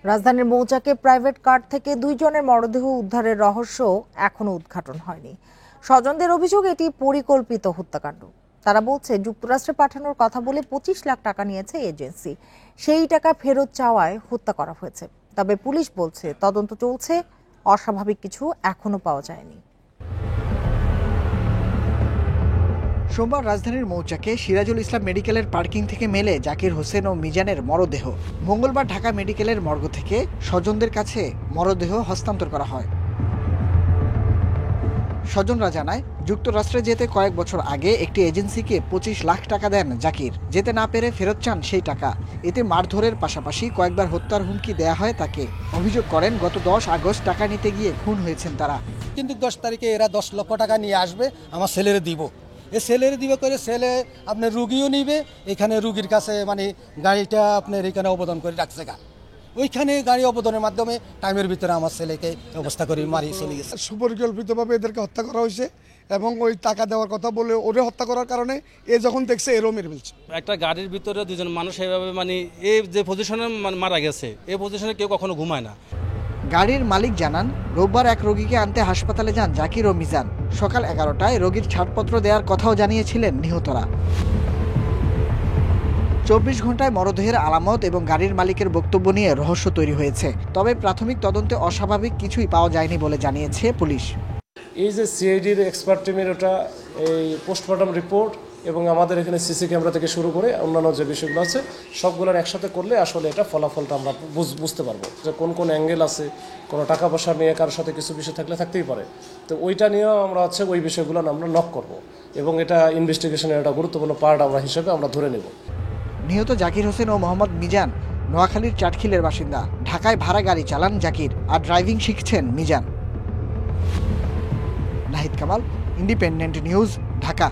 রাজধানীর মৌচাকে private car থেকে 2 জনের মরদেহ উদ্ধারের রহস্য এখনো উদ্ঘাটন হয়নি। স্বজনদের অভিযোগ এটি পরিকল্পিত হত্যাকাণ্ড। তারা বলছে যুক্তরাষ্ট্রে পাঠানোর কথা বলে 25 লাখ টাকা নিয়েছে এজেন্সি, সেই টাকা ফেরত চাওয়ায় হত্যা করা হয়েছে। তবে পুলিশ বলছে তদন্ত চলছে, অস্বাভাবিক কিছু এখনো পাওয়া যায়নি। সোমবার রাজধানীর মৌচাকে সিরাজুল ইসলাম মেডিকেলের পার্কিং থেকে মেলে জাকির হোসেন ও মিজানের মরদেহ। মঙ্গলবার ঢাকা মেডিকেলের মর্গ থেকে স্বজনদের কাছে মরদেহ হস্তান্তর করা হয়। স্বজনরা জানায়, যুক্তরাষ্ট্রে যেতে কয়েক বছর আগে একটি এজেন্সিকে 25 লাখ টাকা দেন জাকির। যেতে না পেরে ফেরত চান সেই টাকা। এতে মারধরের পাশাপাশি কয়েকবার হত্যার হুমকি দেয়া হয় তাকে। অভিযোগ করেন গত 10 আগস্ট টাকা নিতে গিয়ে খুন হয়েছেন তারা। কিন্তু 10 তারিখে এরা 10 লক্ষ টাকা নিয়ে আসবে, আমার ছেলেরে দিব। এ ছেলেরে দিবে করে ছেলে আপনার রুগীও নিবে, এখানে রুগীর কাছে মানে গাড়িটা আপনার এখানে অবদান করে রাখছে গা। ওইখানে গাড়ি অবদানের মাধ্যমে টাইমের ভিতরে আমার ছেলেকে অবস্থা করে মারি চলে গেছে। সুপরিকল্পিতভাবে এদেরকে হত্যা করা হয়েছে এবং ওই টাকা দেওয়ার কথা বলে ওরে হত্যা করার কারণে এ যখন দেখছে এরও মেরে ফেলছে। একটা গাড়ির ভিতরে 2 জন মানুষ এভাবে মানে এই যে পজিশনে মারা গেছে, এই পজিশনে কেউ কখনো ঘুমায় না। গাড়ির মালিক জানান, রোববার এক রোগীকে আনতে হাসপাতালে যান জাকির ও মিজান। সকাল 11টায় রোগীর ছাড়পত্র দেওয়ার কথাও জানিয়েছিলেন নিহতরা। 24 ঘন্টায় মরদেহের আলামত এবং গাড়ির মালিকের বক্তব্য নিয়ে রহস্য তৈরি হয়েছে। তবে প্রাথমিক তদন্তে অস্বাভাবিক কিছুই পাওয়া যায়নি বলে জানিয়েছে পুলিশ। এই যে সিআইডির এক্সপার্ট টিমের ওটা এই পোস্টমর্টম রিপোর্ট এবং আমাদের এখানে সিসি ক্যামেরা থেকে শুরু করে অন্যান্য যে বিষয়গুলো আছে সবগুলোর একসাথে করলে আসলে এটা ফলাফলটা আমরা বুঝতে পারবো যে কোন কোন অ্যাঙ্গেল আছে, কোনো টাকা পয়সা নিয়ে কারোর সাথে কিছু বিষয় থাকতেই পারে। তো ওইটা নিয়েও আমরা ওই বিষয়গুলো আমরা নক করব এবং এটা ইনভেস্টিগেশনের একটা গুরুত্বপূর্ণ পার্ট হিসেবে আমরা ধরে নেব। নিহত জাকির হোসেন ও মোহাম্মদ মিজান নোয়াখালীর চাটখিলের বাসিন্দা। ঢাকায় ভাড়া গাড়ি চালান জাকির, আর ড্রাইভিং শিখছেন মিজান। Nahid Kamal, independent news, Dhaka.